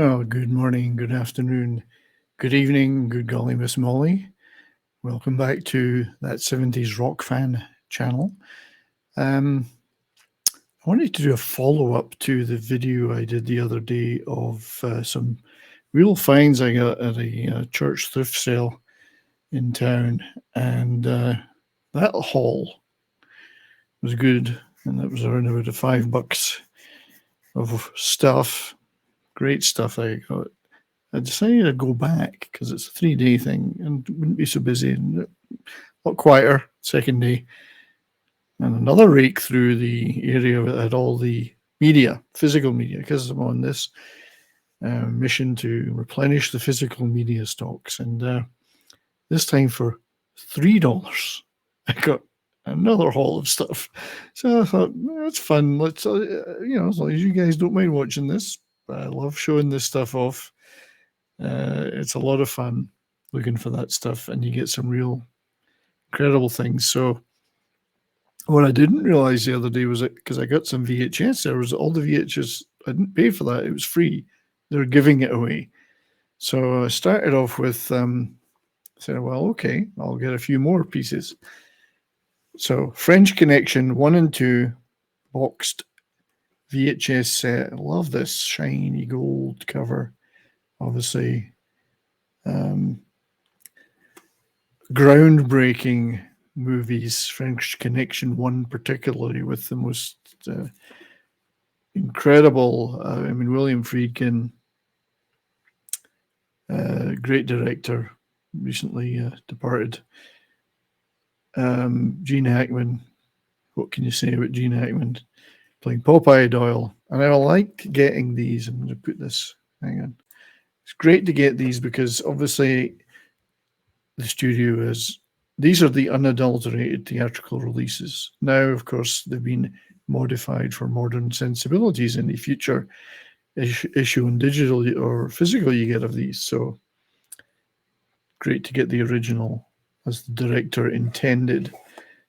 Well, good morning, good afternoon, good evening, good golly, Miss Molly. Welcome back to that 70s rock fan channel. I wanted to do a follow-up to the video I did the other day of some real finds I got at a church thrift sale in town, and that haul was good, and that was around about $5 of stuff, great stuff I got. I decided to go back because it's a 3-day thing and wouldn't be so busy and a lot quieter second day. And another rake through the area that had all the media, physical media, because I'm on this mission to replenish the physical media stocks. And this time for $3, I got another haul of stuff. So I thought, that's fun. Let's, as long as you guys don't mind watching this, I love showing this stuff off. It's a lot of fun looking for that stuff, and you get some real incredible things. So what I didn't realize the other day was that because I got some VHS, there was all the VHS, I didn't pay for that. It was free. They were giving it away. So I started off with, said, well, okay, I'll get a few more pieces. So French Connection 1 and 2 boxed VHS set. I love this shiny gold cover. Obviously, groundbreaking movies, French Connection 1 particularly, with the most incredible, William Friedkin, great director, recently departed. Gene Hackman, what can you say about Gene Hackman playing Popeye Doyle? And I like getting these. I'm going to put this, hang on. It's great to get these because obviously the studio these are the unadulterated theatrical releases. Now, of course, they've been modified for modern sensibilities in the future issue and digital or physical you get of these. So great to get the original as the director intended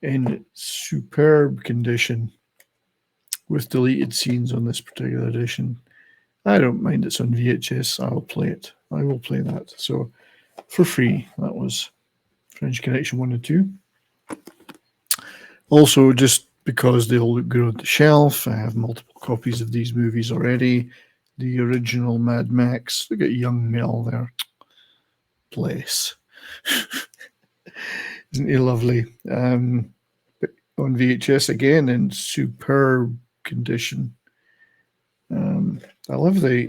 in superb condition with deleted scenes on this particular edition. I don't mind it's on VHS. I'll play it. I will play that. So for free, that was French Connection 1 and 2. Also, just because they all look good on the shelf, I have multiple copies of these movies already. The original Mad Max. Look at young Mel there. Bless. Isn't he lovely? On VHS again in superb condition. I love the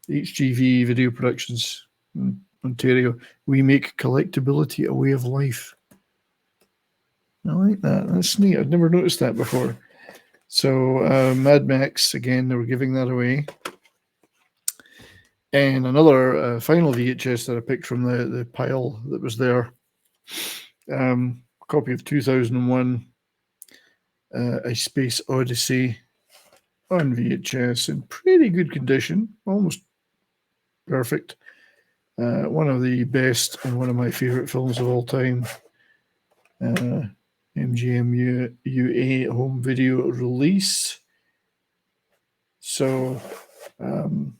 HGV Video Productions in Ontario. We make collectability a way of life. I like that. That's neat. I've never noticed that before. So Mad Max, again, they were giving that away. And another final VHS that I picked from the pile that was there. Copy of 2001, A Space Odyssey on VHS in pretty good condition, almost perfect. One of the best and one of my favorite films of all time. MGM UA home video release. So that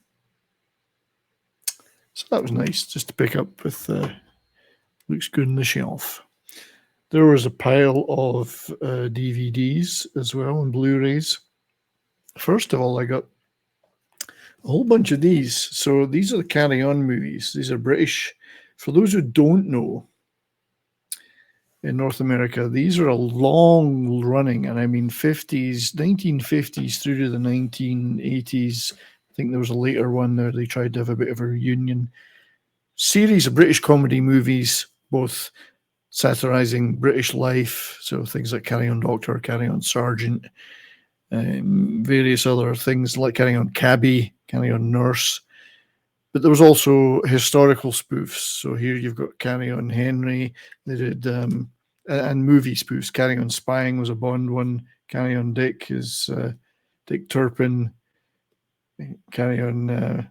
was nice just to pick up with looks good on the shelf. There was a pile of DVDs as well and Blu-rays. First of all, I got a whole bunch of these. So these are the Carry On movies. These are British. For those who don't know, in North America, these are a long running, and I mean 1950s through to the 1980s. I think there was a later one there. They tried to have a bit of a reunion series of British comedy movies, both satirizing British life. So things like Carry On Doctor, Carry On Sergeant, various other things like Carry On Cabby, Carry On Nurse. But there was also historical spoofs. So here you've got Carry On Henry. They did, and movie spoofs. Carry On Spying was a Bond one. Carry On Dick is Dick Turpin. Carry On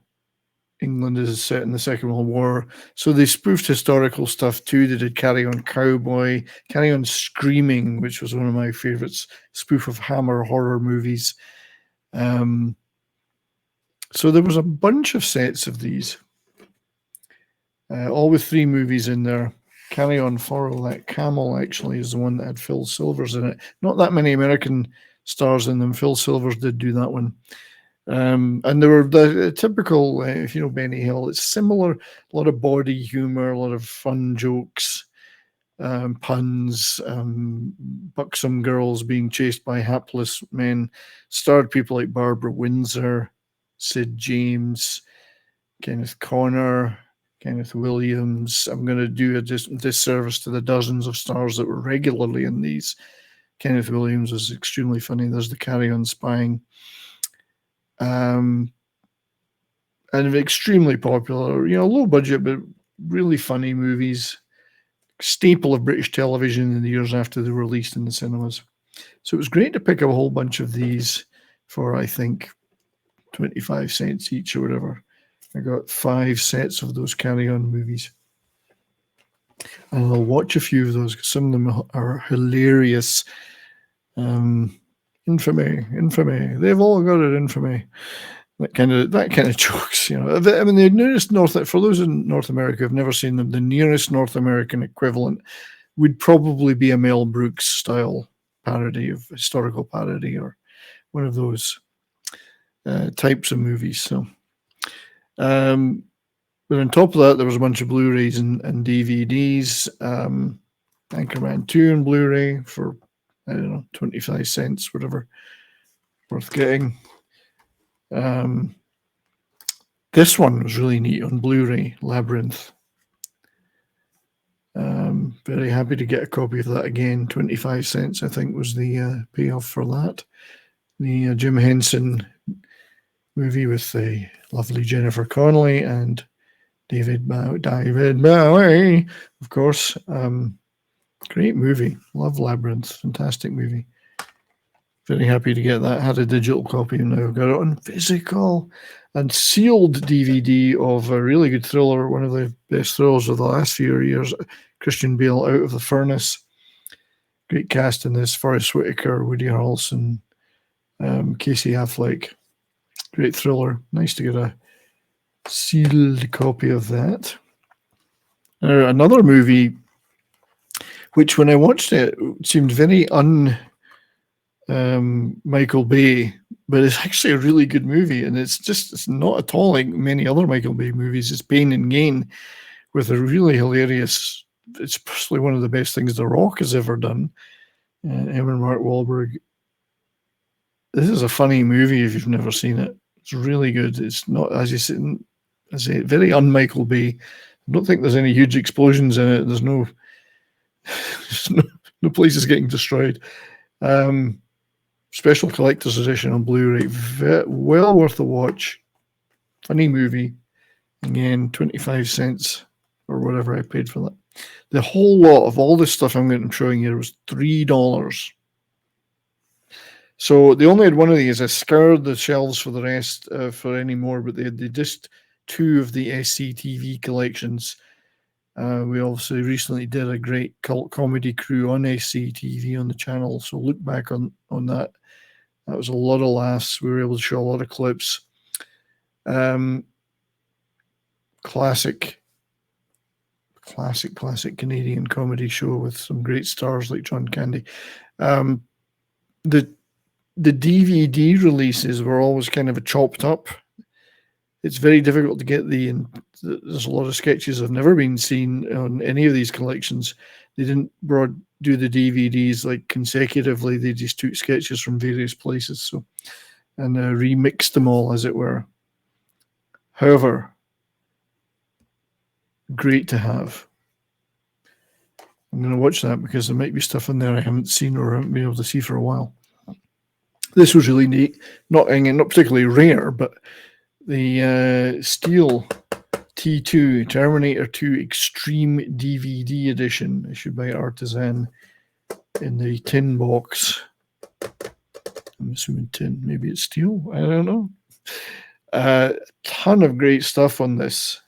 England is set in the Second World War. So they spoofed historical stuff too. They did Carry On Cowboy, Carry On Screaming, which was one of my favorites, spoof of Hammer horror movies. So there was a bunch of sets of these, all with 3 movies in there. Carry On, Follow That Camel actually is the one that had Phil Silvers in it. Not that many American stars in them. Phil Silvers did do that one. And there were the typical, if you know Benny Hill, it's similar, a lot of body humor, a lot of fun jokes, puns, buxom girls being chased by hapless men, starred people like Barbara Windsor, Sid James, Kenneth Connor, Kenneth Williams. I'm going to do a disservice to the dozens of stars that were regularly in these. Kenneth Williams was extremely funny. There's the Carry On Spying. And extremely popular, low budget, but really funny movies. Staple of British television in the years after they were released in the cinemas. So it was great to pick up a whole bunch of these for, I think, 25 cents each or whatever. I got 5 sets of those Carry On movies. And I'll watch a few of those because some of them are hilarious. Infamy. They've all got it, infamy. That kind of jokes, I mean, the nearest for those in North America who've never seen them, the nearest North American equivalent would probably be a Mel Brooks style parody of historical parody or one of those types of movies. So, but on top of that, there was a bunch of Blu-rays and DVDs. Anchorman 2 on Blu-ray for, 25 cents, whatever, worth getting. This one was really neat on Blu-ray, Labyrinth. Very happy to get a copy of that again. 25 cents, I think, was the payoff for that. The Jim Henson movie with the lovely Jennifer Connelly and David Bowie, of course. Great movie. Love Labyrinth. Fantastic movie. Very happy to get that. Had a digital copy and now I've got it on physical and sealed DVD of a really good thriller, one of the best thrillers of the last few years, Christian Bale, Out of the Furnace. Great cast in this, Forrest Whitaker, Woody Harrelson, Casey Affleck. Great thriller. Nice to get a sealed copy of that. Another movie, which when I watched it seemed very Michael Bay, but it's actually a really good movie, and it's not at all like many other Michael Bay movies. It's Pain and Gain with a really hilarious, it's probably one of the best things The Rock has ever done. Him and Mark Wahlberg. This is a funny movie if you've never seen it. It's really good. It's not, as you say, very un-Michael Bay. I don't think there's any huge explosions in it. There's no places getting destroyed. Special collector's edition on Blu-ray. Well worth a watch. Funny movie. Again, 25 cents or whatever I paid for that. The whole lot of all this stuff I'm showing you was $3. So they only had one of these. I scoured the shelves for the rest for any more, but they just 2 of the SCTV collections. We obviously recently did a great cult comedy crew on SCTV on the channel, so look back on that. That was a lot of laughs. We were able to show a lot of clips. Classic Canadian comedy show with some great stars like John Candy. The DVD releases were always kind of a chopped up. It's very difficult to get and there's a lot of sketches have never been seen on any of these collections. They didn't do the DVDs like consecutively. They just took sketches from various places and remixed them all, as it were. However, great to have. I'm going to watch that because there might be stuff in there I haven't seen or haven't been able to see for a while. This was really neat. Not particularly rare, but the Steel T2 Terminator 2 Extreme DVD edition issued by Artisan in the tin box. I'm assuming tin, maybe it's steel. I don't know. A ton of great stuff on this,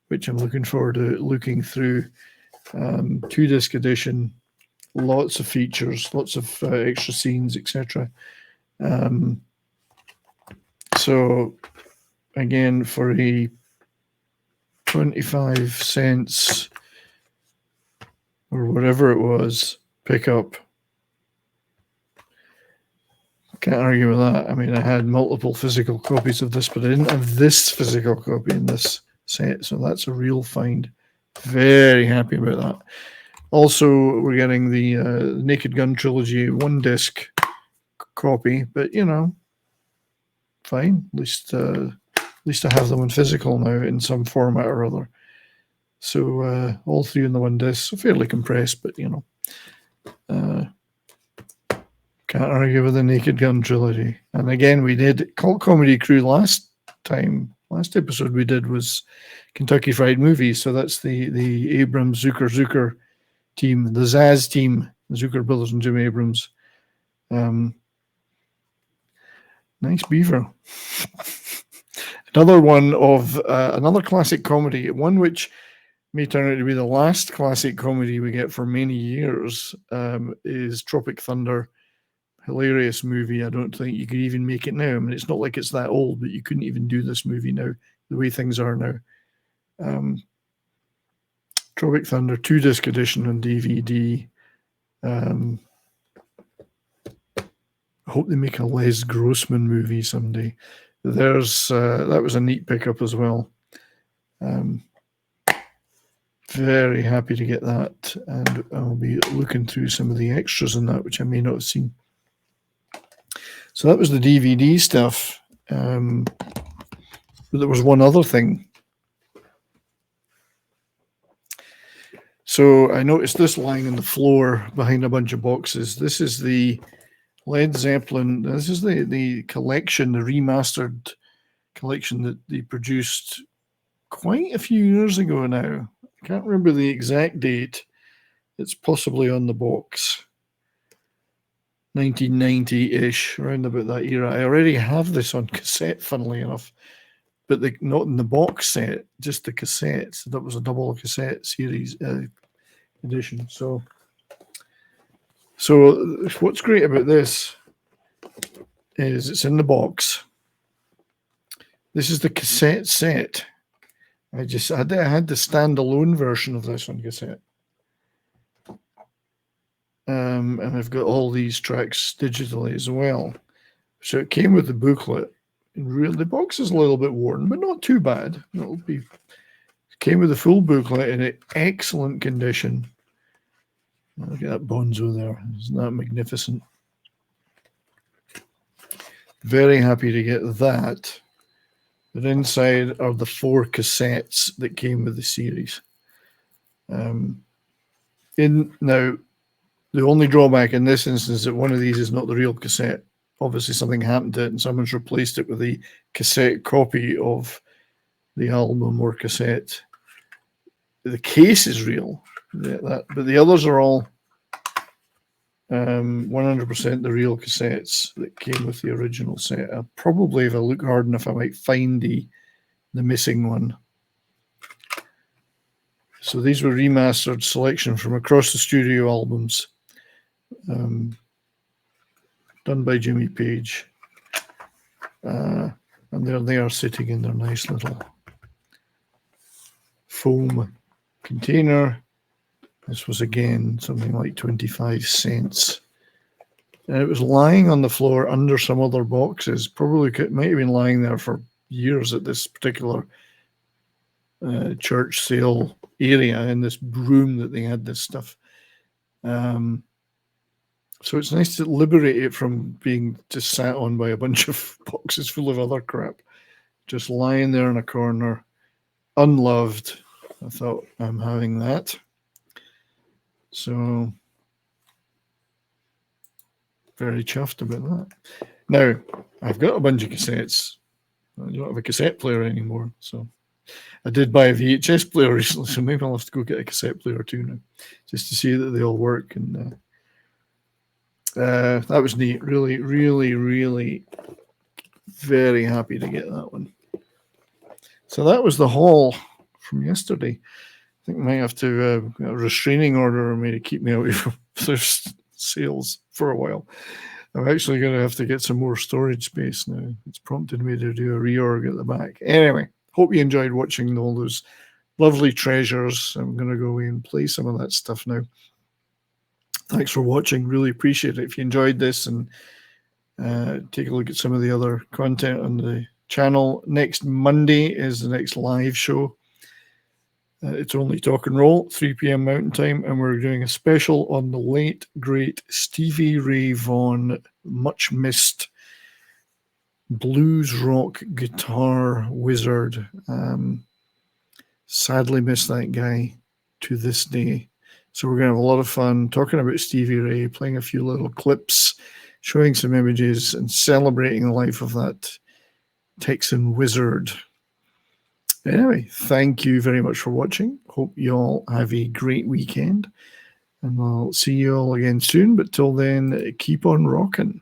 which I'm looking forward to looking through. 2-disc edition, lots of features, lots of extra scenes, etc. So again for a 25 cents or whatever it was pickup. Can't argue with that. I mean, I had multiple physical copies of this, but I didn't have this physical copy in this set, so that's a real find. Very happy about that. Also, we're getting the Naked Gun trilogy 1-disc copy, but you know, fine. At least I have them in physical now in some format or other. So all 3 in the 1-disc, fairly compressed, but you know, can't argue with the Naked Gun trilogy. And again, we did Cult Comedy Crew last episode we did was Kentucky Fried Movies. So that's the Abrams Zucker team, the Zaz team, Zucker brothers and Jim Abrams. Nice beaver. Another one of another classic comedy, one which may turn out to be the last classic comedy we get for many years, is Tropic Thunder. Hilarious movie. I don't think you could even make it now. I mean, it's not like it's that old, but you couldn't even do this movie now, the way things are now. Tropic Thunder 2-disc edition on DVD. I hope they make a Les Grossman movie someday. There's that was a neat pickup as well. Very happy to get that, and I'll be looking through some of the extras in that, which I may not have seen. So that was the DVD stuff. But there was one other thing. So I noticed this lying on the floor behind a bunch of boxes. This is the Led Zeppelin. This is the collection, the remastered collection that they produced quite a few years ago now. I can't remember the exact date. It's possibly on the box. 1990-ish, around about that era. I already have this on cassette, funnily enough, but not in the box set, just the cassette. So that was a double cassette series edition. So what's great about this is it's in the box. This is the cassette set. I had the standalone version of this on cassette. And I've got all these tracks digitally as well. So it came with the booklet. And the box is a little bit worn, but not too bad. It came with the full booklet in excellent condition. Look at that Bonzo there. Isn't that magnificent? Very happy to get that. But inside are the 4 cassettes that came with the series. Now, the only drawback in this instance is that one of these is not the real cassette. Obviously, something happened to it and someone's replaced it with a cassette copy of the album or cassette. The case is real, but the others are all 100% the real cassettes that came with the original set. Probably, if I look hard enough, I might find the missing one. So these were remastered selection from across the studio albums. Done by Jimmy Page. And there they are sitting in their nice little foam container. This was again something like 25 cents. And it was lying on the floor under some other boxes. Probably might have been lying there for years at this particular church sale area, in this room that they had this stuff. So it's nice to liberate it from being just sat on by a bunch of boxes full of other crap. Just lying there in a corner, unloved. I thought, I'm having that. So, very chuffed about that. Now, I've got a bunch of cassettes. I don't have a cassette player anymore. So, I did buy a VHS player recently, so maybe I'll have to go get a cassette player too now, just to see that they all work. And that was neat. Really, really, really very happy to get that one. So that was the haul from yesterday. I think I might have to a restraining order or maybe keep me away from thrift sales for a while. I'm actually going to have to get some more storage space now. It's prompted me to do a reorg at the back. Anyway, hope you enjoyed watching all those lovely treasures. I'm going to go away and play some of that stuff now. Thanks for watching. Really appreciate it. If you enjoyed this, and take a look at some of the other content on the channel. Next Monday is the next live show. It's only Talk and Roll, 3 p.m. Mountain Time, and we're doing a special on the late, great Stevie Ray Vaughan, much missed blues rock guitar wizard. Sadly missed that guy to this day. So we're going to have a lot of fun talking about Stevie Ray, playing a few little clips, showing some images, and celebrating the life of that Texan wizard. Anyway, thank you very much for watching. Hope you all have a great weekend, and I'll see you all again soon. But till then, keep on rocking.